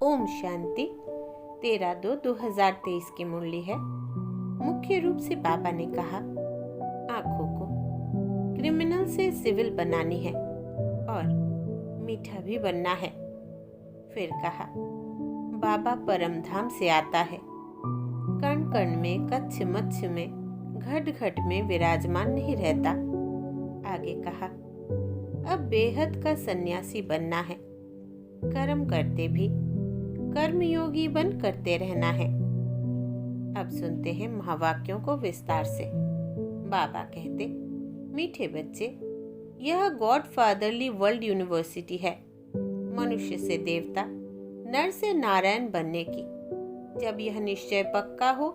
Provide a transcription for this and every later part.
ओम शांति। 13/2/2023 की मुरली है। मुख्य रूप से बाबा ने कहा, आंखों को क्रिमिनल से सिविल बनानी है और मीठा भी बनना है। फिर कहा, बाबा परम धाम से आता है, कण कण में, कच्छ मच्छ में, घट घट में विराजमान नहीं रहता। आगे कहा, अब बेहद का सन्यासी बनना है, कर्म करते भी कर्मयोगी बन करते रहना है। अब सुनते हैं महावाक्यों को विस्तार से। बाबा कहते, मीठे बच्चे, यह गॉड फादरली वर्ल्ड यूनिवर्सिटी है, मनुष्य से देवता, नर से नारायण बनने की। जब यह निश्चय पक्का हो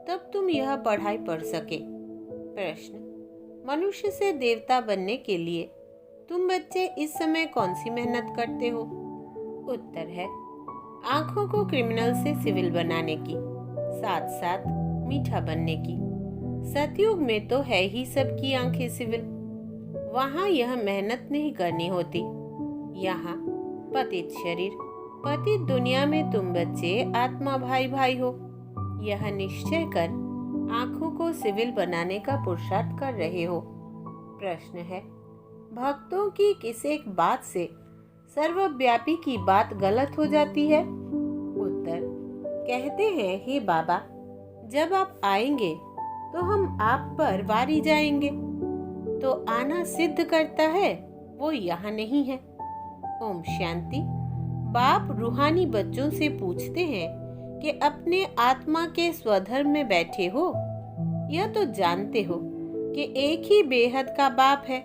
तब तुम यह पढ़ाई पढ़ सके। प्रश्न, मनुष्य से देवता बनने के लिए तुम बच्चे इस समय कौन सी मेहनत करते हो? उत्तर है, आंखों को क्रिमिनल से सिविल बनाने की, साथ साथ मीठा बनने की। सतयुग में तो है ही सबकी आंखें सिविल, वहाँ यह मेहनत नहीं करनी होती। यहाँ पतित शरीर, पतित दुनिया में तुम बच्चे आत्मा भाई भाई हो, यह निश्चय कर आंखों को सिविल बनाने का पुरुषार्थ कर रहे हो। प्रश्न है, भक्तों की किस एक बात से सर्वव्यापी की बात गलत हो जाती है? उत्तर, कहते हैं, हे बाबा, जब आप आएंगे तो हम आप पर वारी जाएंगे। तो आना सिद्ध करता है वो यहाँ नहीं है। ओम शांति। बाप रूहानी बच्चों से पूछते हैं कि अपने आत्मा के स्वधर्म में बैठे हो, यह तो जानते हो कि एक ही बेहद का बाप है,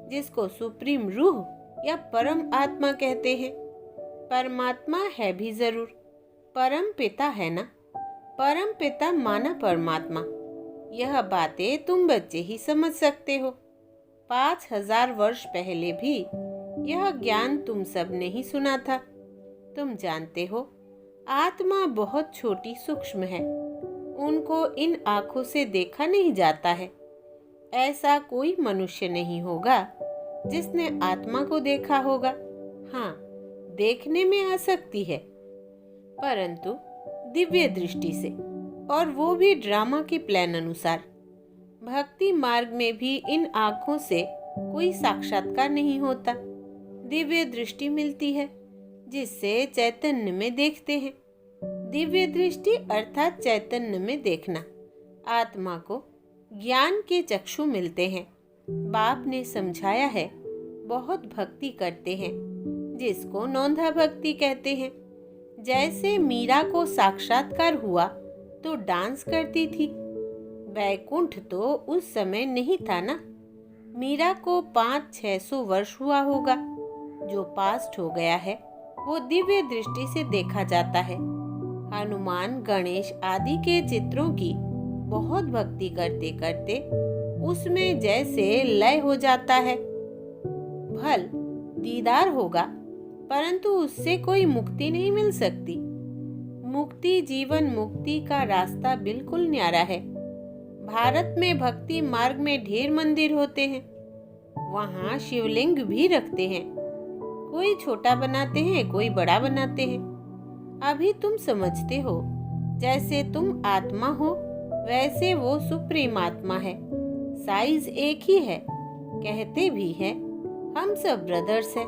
जिसको सुप्रीम रूह या परम आत्मा कहते हैं। परमात्मा है भी जरूर, परम पिता है ना। परम पिता माना परमात्मा। यह बातें तुम बच्चे ही समझ सकते हो। 5000 वर्ष पहले भी यह ज्ञान तुम सब ने ही सुना था। तुम जानते हो, आत्मा बहुत छोटी सूक्ष्म है, उनको इन आंखों से देखा नहीं जाता है। ऐसा कोई मनुष्य नहीं होगा जिसने आत्मा को देखा होगा। हाँ, देखने में आ सकती है, परंतु दिव्य दृष्टि से, और वो भी ड्रामा के प्लान अनुसार। भक्ति मार्ग में भी इन आंखों से कोई साक्षात्कार नहीं होता। दिव्य दृष्टि मिलती है, जिससे चैतन्य में देखते हैं। दिव्य दृष्टि अर्थात चैतन्य में देखना। आत्मा को ज्ञान के चक्षु मिलते हैं। बाप ने समझाया है, बहुत भक्ति करते हैं, जिसको नौंधा भक्ति कहते हैं। जैसे मीरा को साक्षात्कार हुआ तो डांस करती थी। वैकुंठ तो उस समय नहीं था ना। मीरा को 500-600 वर्ष हुआ होगा। जो पास्ट हो गया है वो दिव्य दृष्टि से देखा जाता है। हनुमान, गणेश आदि के चित्रों की बहुत भक्ति करते करते उसमें जैसे लय हो जाता है। भल दीदार होगा, परंतु उससे कोई मुक्ति नहीं मिल सकती। मुक्ति, जीवन मुक्ति का रास्ता बिल्कुल न्यारा है। भारत में भक्ति मार्ग में ढेर मंदिर होते हैं, वहाँ शिवलिंग भी रखते हैं। कोई छोटा बनाते हैं, कोई बड़ा बनाते हैं। अभी तुम समझते हो, जैसे तुम आत्मा हो वैसे वो सुप्रीम आत्मा है। साइज एक ही है। कहते भी हैं, हम सब ब्रदर्स हैं।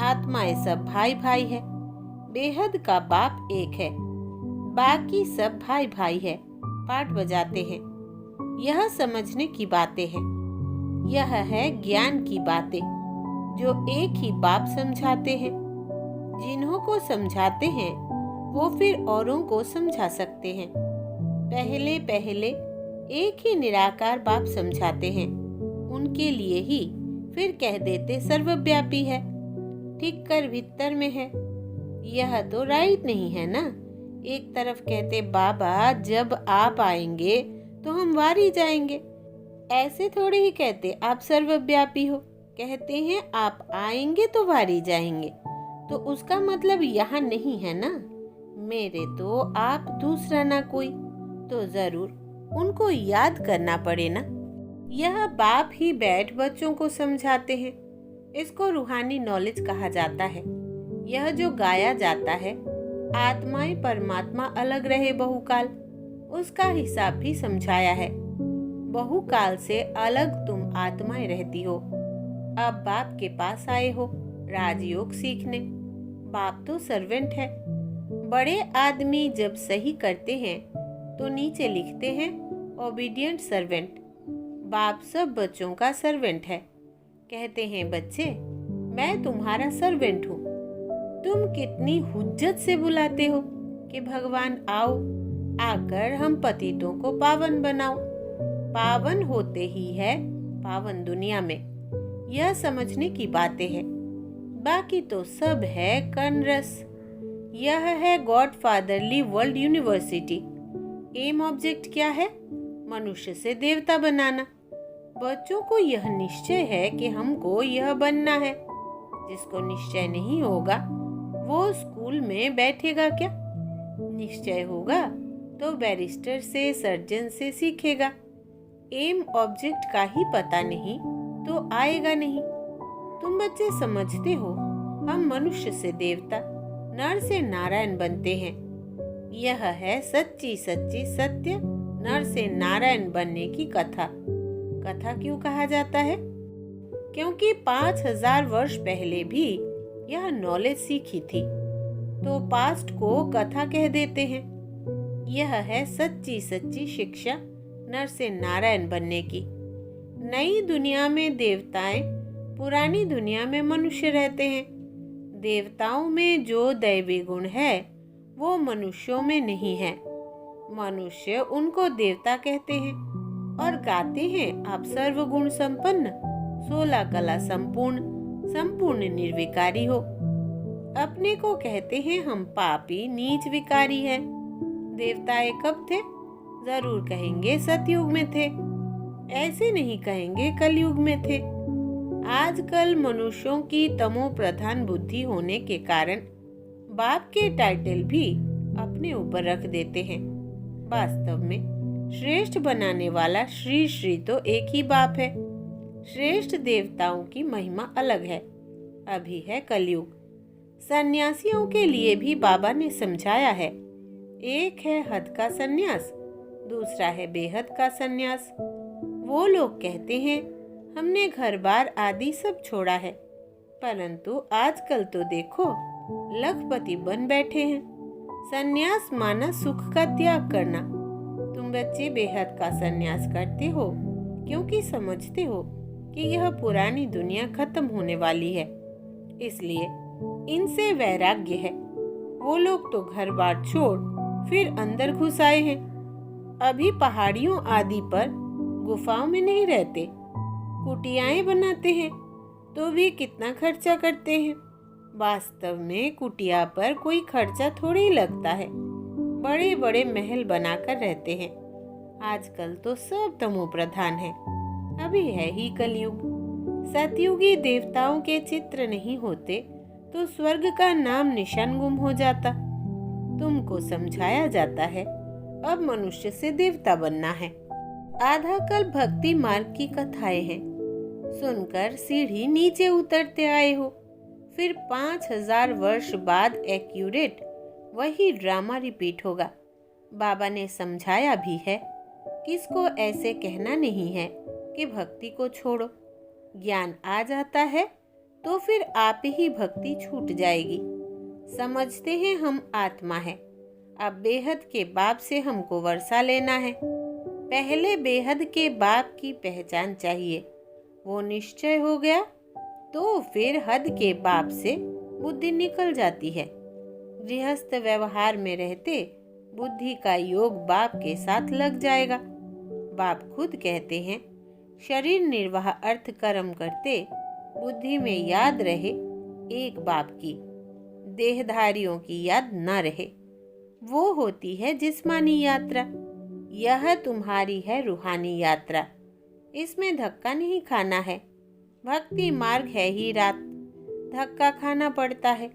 आत्माएं सब भाई भाई है। बेहद का बाप एक है, बाकी सब भाई भाई है। पाठ बजाते हैं। यह समझने की बातें हैं। यह है ज्ञान की बातें, जो एक ही बाप समझाते हैं। जिन्हों को समझाते हैं वो फिर औरों को समझा सकते हैं। पहले पहले एक ही निराकार बाप समझाते हैं, उनके लिए ही फिर कह देते सर्वव्यापी है, ठीक कर भीतर में है। यह तो राइट नहीं है ना। एक तरफ कहते, बाबा जब आप आएंगे तो हम वारी जाएंगे। ऐसे थोड़े ही कहते आप सर्वव्यापी हो। कहते हैं आप आएंगे तो वारी जाएंगे, तो उसका मतलब यहाँ नहीं है ना। मेरे तो आप दूसरा ना कोई, तो जरूर उनको याद करना पड़े ना। यह बाप ही बैठ बच्चों को समझाते हैं। इसको रूहानी नॉलेज कहा जाता है। यह जो गाया जाता है आत्माएं परमात्मा अलग रहे बहुकाल, उसका हिसाब भी समझाया है। बहुकाल से अलग तुम आत्माएं रहती हो। अब बाप के पास आए हो राजयोग सीखने। बाप तो सर्वेंट है। बड़े आदमी जब सही करते हैं तो नीचे लिखते हैं ओबीडिएंट सर्वेंट। बाप सब बच्चों का सर्वेंट है। कहते हैं बच्चे, मैं तुम्हारा सर्वेंट हूँ। तुम कितनी हुज्जत से बुलाते हो कि भगवान आओ, आकर हम पतितों को पावन बनाओ। पावन होते ही है पावन दुनिया में, यह समझने की बातें हैं। बाकी तो सब है कर्णरस। यह है God fatherly world university. Aim object क्या है? मनुष्य से देवता बनाना। बच्चों को यह निश्चय है कि हमको यह बनना है। जिसको निश्चय नहीं होगा वो स्कूल में बैठेगा क्या? निश्चय होगा तो बैरिस्टर से, सर्जन से सीखेगा। एम ऑब्जेक्ट का ही पता नहीं तो आएगा नहीं। तुम बच्चे समझते हो हम मनुष्य से देवता, नर से नारायण बनते हैं। यह है सच्ची सच्ची सत्य नर से नारायण बनने की कथा। कथा क्यों कहा जाता है? क्योंकि 5000 वर्ष पहले भी यह नॉलेज सीखी थी, तो पास्ट को कथा कह देते हैं। यह है सच्ची सच्ची शिक्षा नर से नारायण बनने की। नई दुनिया में देवताएं, पुरानी दुनिया में मनुष्य रहते हैं। देवताओं में जो दैवी गुण है वो मनुष्यों में नहीं है। मनुष्य उनको देवता कहते हैं और गाते हैं आप सर्वगुण संपन्न, 16 कला संपूर्ण, संपूर्ण निर्विकारी हो। अपने को कहते हैं हम पापी नीच विकारी हैं। देवताएं कब थे? जरूर कहेंगे सतयुग में थे। ऐसे नहीं कहेंगे कलयुग में थे। आजकल मनुष्यों की तमो प्रधान बुद्धि होने के कारण बाप के टाइटल भी अपने ऊपर रख देते हैं। वास्तव में श्रेष्ठ बनाने वाला श्री श्री तो एक ही बाप है। श्रेष्ठ देवताओं की महिमा अलग है। अभी है कलयुग। सन्यासियों के लिए भी बाबा ने समझाया है। एक है हद का सन्यास, दूसरा है बेहद का सन्यास। वो लोग कहते हैं हमने घर बार आदि सब छोड़ा है, परंतु आजकल तो देखो लखपति बन बैठे हैं। सन्यास माना सुख का त्याग करना। तुम बच्चे बेहद का सन्यास करते हो क्योंकि समझते हो कि यह पुरानी दुनिया खत्म होने वाली है, इसलिए इनसे वैराग्य है। वो लोग तो घर बार छोड़ फिर अंदर घुस आए हैं। अभी पहाड़ियों आदि पर गुफाओं में नहीं रहते, कुटियाएं बनाते हैं, तो भी कितना खर्चा करते हैं। वास्तव में कुटिया पर कोई खर्चा थोड़ी ही लगता है। बड़े बड़े महल बनाकर रहते हैं। आजकल तो सब तमो प्रधान है। अभी है ही कलयुग। सतयुगी देवताओं के चित्र नहीं होते तो स्वर्ग का नाम निशान गुम हो जाता। तुमको समझाया जाता है अब मनुष्य से देवता बनना है। आधा कल भक्ति मार्ग की कथाएं हैं। सुनकर सीढ़ी नीचे उतरते आए हो। फिर 5000 वर्ष बाद एक्यूरेट वही ड्रामा रिपीट होगा। बाबा ने समझाया भी है, किसको ऐसे कहना नहीं है कि भक्ति को छोड़ो। ज्ञान आ जाता है तो फिर आप ही भक्ति छूट जाएगी। समझते हैं हम आत्मा है, अब बेहद के बाप से हमको वर्षा लेना है। पहले बेहद के बाप की पहचान चाहिए। वो निश्चय हो गया तो फिर हद के बाप से बुद्धि निकल जाती है। गृहस्थ व्यवहार में रहते बुद्धि का योग बाप के साथ लग जाएगा। बाप खुद कहते हैं शरीर निर्वाह अर्थ कर्म करते बुद्धि में याद रहे एक बाप की, देहधारियों की याद न रहे। वो होती है जिस्मानी यात्रा। यह तुम्हारी है रूहानी यात्रा। इसमें धक्का नहीं खाना है। भक्ति मार्ग है ही रात, धक्का खाना पड़ता है।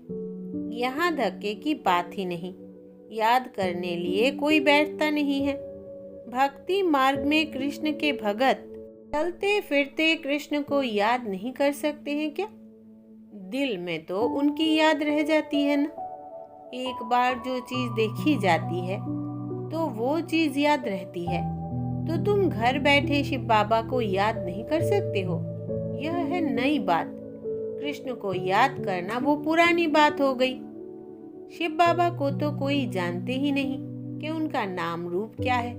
यहाँ धक्के की बात ही नहीं। याद करने लिए कोई बैठता नहीं है। भक्ति मार्ग में कृष्ण के भगत चलते फिरते कृष्ण को याद नहीं कर सकते हैं क्या? दिल में तो उनकी याद रह जाती है ना। एक बार जो चीज देखी जाती है तो वो चीज याद रहती है। तो तुम घर बैठे शिव बाबा को याद नहीं कर सकते हो, यह है नई बात। कृष्ण को याद करना वो पुरानी बात हो गई। शिव बाबा को तो कोई जानते ही नहीं कि उनका नाम रूप क्या है,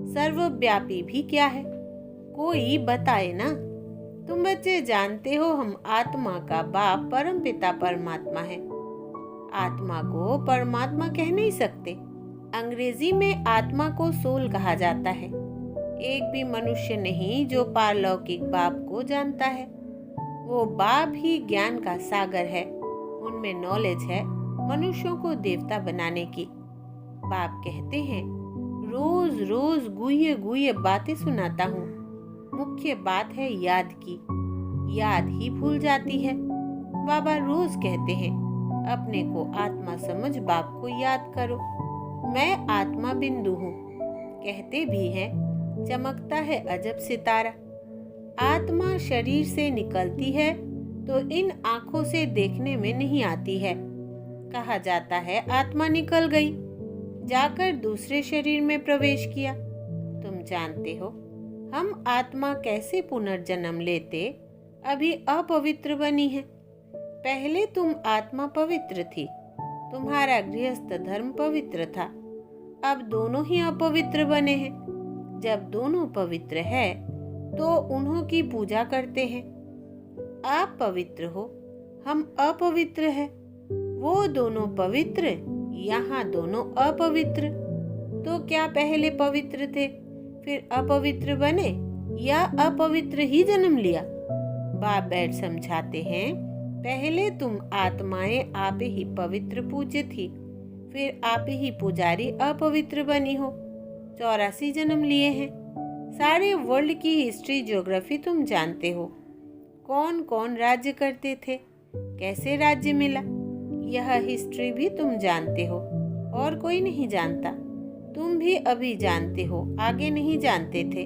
सर्वव्यापी भी क्या है, कोई बताए ना। तुम बच्चे जानते हो हम आत्मा का बाप परमपिता परमात्मा है। आत्मा को परमात्मा कह नहीं सकते। अंग्रेजी में आत्मा को सोल कहा जाता है। एक भी मनुष्य नहीं जो पारलौकिक बाप को जानता है। वो बाप ही ज्ञान का सागर है। उनमें नॉलेज है मनुष्यों को देवता बनाने की। बाप कहते हैं, रोज रोज गुह्य गुह्य बातें सुनाता हूँ। मुख्य बात है याद की, याद ही भूल जाती है। बाबा रोज कहते हैं, अपने को आत्मा समझ बाप को याद करो। मैं आत्मा बिंदु हूँ। कहते भी हैं, चमकता है अजब सितारा। आत्मा शरीर से निकलती है तो इन आंखों से देखने में नहीं आती है। कहा जाता है आत्मा निकल गई, जाकर दूसरे शरीर में प्रवेश किया। तुम जानते हो हम आत्मा कैसे पुनर्जन्म लेते अभी अपवित्र बनी है। पहले तुम आत्मा पवित्र थी, तुम्हारा गृहस्थ धर्म पवित्र था। अब दोनों ही अपवित्र बने हैं। जब दोनों पवित्र है तो उन्हों की पूजा करते हैं। आप पवित्र हो, हम अपवित्र है। वो दोनों पवित्र, यहाँ दोनों अपवित्र। तो क्या पहले पवित्र थे फिर अपवित्र बने, या अपवित्र ही जन्म लिया? बाप बैठ समझाते हैं, पहले तुम आत्माएं आप ही पवित्र पूज्य थी, फिर आप ही पुजारी अपवित्र बनी हो। 84 जन्म लिए हैं। सारे वर्ल्ड की हिस्ट्री ज्योग्राफी तुम जानते हो। कौन कौन राज्य करते थे, कैसे राज्य मिला, यह हिस्ट्री भी तुम जानते हो। और कोई नहीं जानता। तुम भी अभी जानते हो, आगे नहीं जानते थे।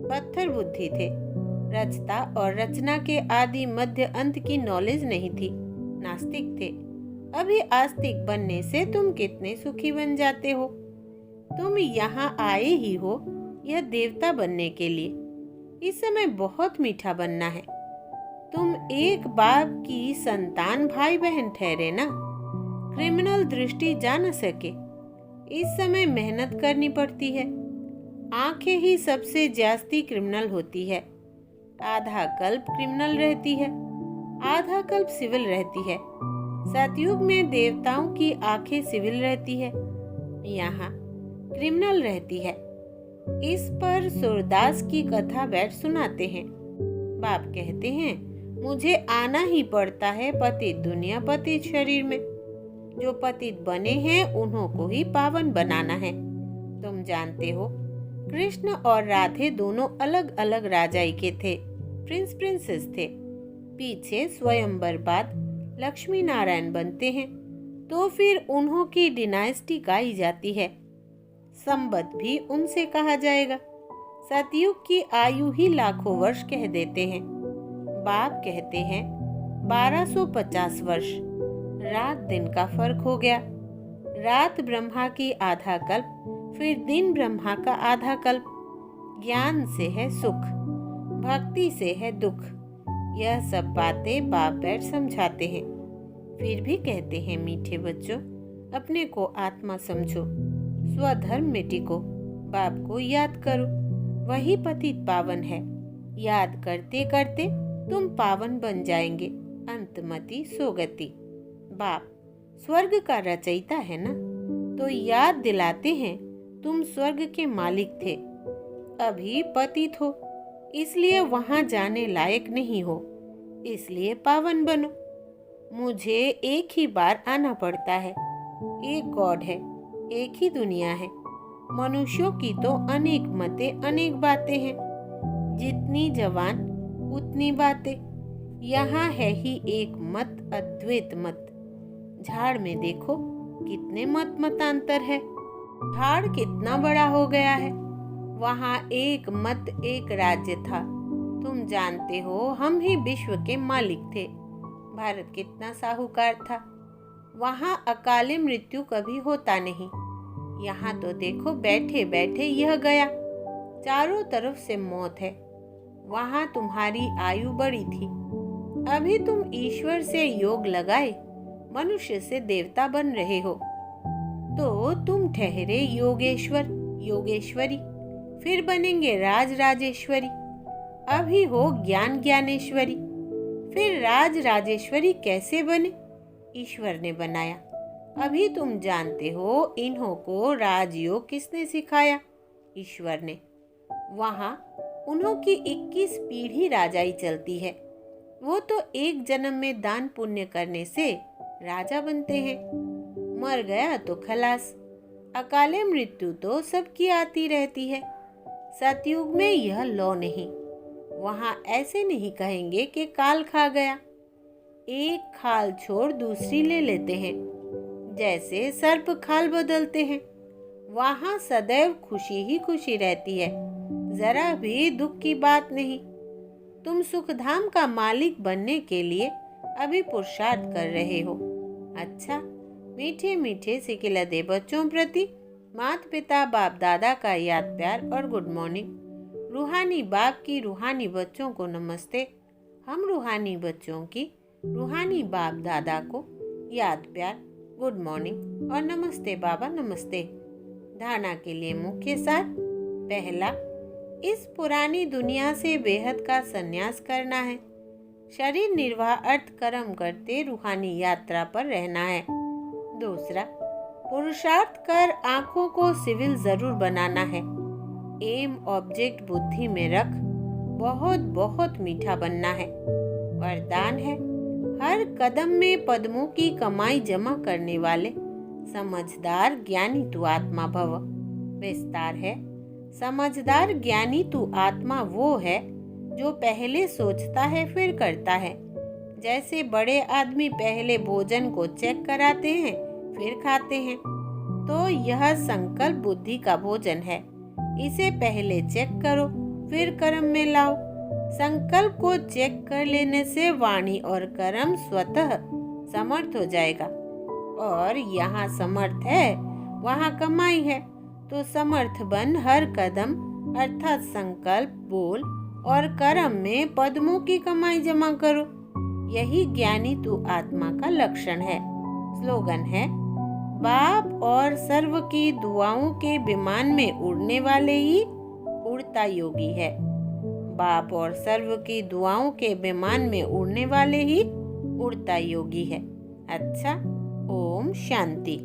पत्थर बुद्धि थे। रचता और रचना के आदि मध्य अंत की नॉलेज नहीं थी। नास्तिक थे। अभी आस्तिक बनने से तुम कितने सुखी बन जाते हो। तुम यहाँ आए ही हो यह देवता बनने के लिए। इस समय बहुत मीठा बनना है। तुम एक बाप की संतान भाई बहन ठहरे ना। क्रिमिनल दृष्टि जा न सके। इस समय मेहनत करनी पड़ती है। आंखें ही सबसे जास्ती क्रिमिनल होती है। आधा कल्प क्रिमिनल रहती है, आधा कल्प सिविल रहती है। सतयुग में देवताओं की आंखें सिविल रहती है, यहाँ क्रिमिनल रहती है। इस पर सूरदास की कथा बैठ सुनाते हैं। बाप कहते हैं, मुझे आना ही पड़ता है पतित दुनिया पतित शरीर में। जो पतित बने हैं उन्हों को ही पावन बनाना है। तुम जानते हो कृष्ण और राधे दोनों अलग अलग राजाई के थे, प्रिंस प्रिंसेस थे। पीछे स्वयंवर बाद लक्ष्मी नारायण बनते हैं तो फिर उन्हों की डिनाइस्टी गाई जाती है। संबत भी उनसे कहा जाएगा। सतयुग की आयु ही लाखों वर्ष कह देते हैं। बाप कहते हैं 1250 वर्ष। रात दिन का फर्क हो गया। रात ब्रह्मा की आधा कल्प, फिर दिन ब्रह्मा का आधा कल्प। ज्ञान से है सुख, भक्ति से है दुख। यह सब बातें बाप बैठ समझाते हैं। फिर भी कहते हैं, मीठे बच्चों, अपने को आत्मा समझो, स्वधर्म में टिको, बाप को याद करो, वही पतित पावन है। याद करते करते तुम पावन बन जाएंगे। अंतमति सोगति। बाप स्वर्ग का रचयिता है ना, तो याद दिलाते हैं तुम स्वर्ग के मालिक थे, अभी पतित हो, इसलिए वहां जाने लायक नहीं हो, इसलिए पावन बनो। मुझे एक ही बार आना पड़ता है। एक गॉड है, एक ही दुनिया है। मनुष्यों की तो अनेक मतें, अनेक बातें हैं। जितनी जवान उतनी बातें। यहाँ है ही एक मत, अद्वैत मत। झाड़ में देखो कितने मत मतांतर है। झाड़ कितना बड़ा हो गया है। वहाँ एक मत, एक राज्य था। तुम जानते हो हम ही विश्व के मालिक थे। भारत कितना साहूकार था। वहाँ अकाले मृत्यु कभी होता नहीं। यहाँ तो देखो बैठे बैठे यह गया, चारों तरफ से मौत है। वहाँ तुम्हारी आयु बड़ी थी, अभी तुम ईश्वर से योग लगाए मनुष्य से देवता बन रहे हो। तो तुम ठहरे योगेश्वर योगेश्वरी, फिर बनेंगे राज राजेश्वरी। अभी हो ज्ञान ज्ञानेश्वरी, फिर राज राजेश्वरी कैसे बने? ईश्वर ने बनाया। अभी तुम जानते हो इन्हों को राजयोग किसने सिखाया? ईश्वर ने। वहाँ उन्हों की 21 पीढ़ी राजाई चलती है। वो तो एक जन्म में दान पुण्य करने से राजा बनते हैं। मर गया तो खलास। अकाले मृत्यु तो सबकी आती रहती है। सतयुग में यह लौ नहीं। वहाँ ऐसे नहीं कहेंगे कि काल खा गया। एक खाल छोड़ दूसरी ले लेते हैं, जैसे सर्प खाल बदलते हैं। वहाँ सदैव खुशी ही खुशी रहती है, जरा भी दुख की बात नहीं। तुम सुखधाम का मालिक बनने के लिए अभी पुरुषार्थ कर रहे हो। अच्छा, मीठे मीठे सिकिलदे बच्चों प्रति माता पिता बाप दादा का याद प्यार और गुड मॉर्निंग। रूहानी बाप की रूहानी बच्चों को नमस्ते। हम रूहानी बच्चों की रूहानी बाप दादा को याद प्यार, गुड मॉर्निंग और नमस्ते बाबा नमस्ते। धारणा के लिए मुख्य सार। पहला, इस पुरानी दुनिया से बेहद का संन्यास करना है। शरीर निर्वाह अर्थ कर्म करते रूहानी यात्रा पर रहना है। दूसरा, पुरुषार्थ कर आंखों को सिविल जरूर बनाना है। एम ऑब्जेक्ट बुद्धि में रख बहुत बहुत मीठा बनना है। वरदान है, हर कदम में पद्मों की कमाई जमा करने वाले समझदार ज्ञानी तू आत्मा भव। विस्तार है, समझदार ज्ञानी तू आत्मा वो है जो पहले सोचता है फिर करता है। जैसे बड़े आदमी पहले भोजन को चेक कराते हैं फिर खाते हैं, तो यह संकल्प बुद्धि का भोजन है। इसे पहले चेक करो फिर कर्म में लाओ। संकल्प को चेक कर लेने से वाणी और कर्म स्वतः समर्थ हो जाएगा। और यहाँ समर्थ है वहाँ कमाई है, तो समर्थ बन हर कदम अर्थात संकल्प, बोल और कर्म में पद्मों की कमाई जमा करो। यही ज्ञानी तू आत्मा का लक्षण है। स्लोगन है, बाप और सर्व की दुआओं के विमान में उड़ने वाले ही उड़ता योगी है। बाप और सर्व की दुआओं के विमान में उड़ने वाले ही उड़ता योगी है। अच्छा, ओम शांति।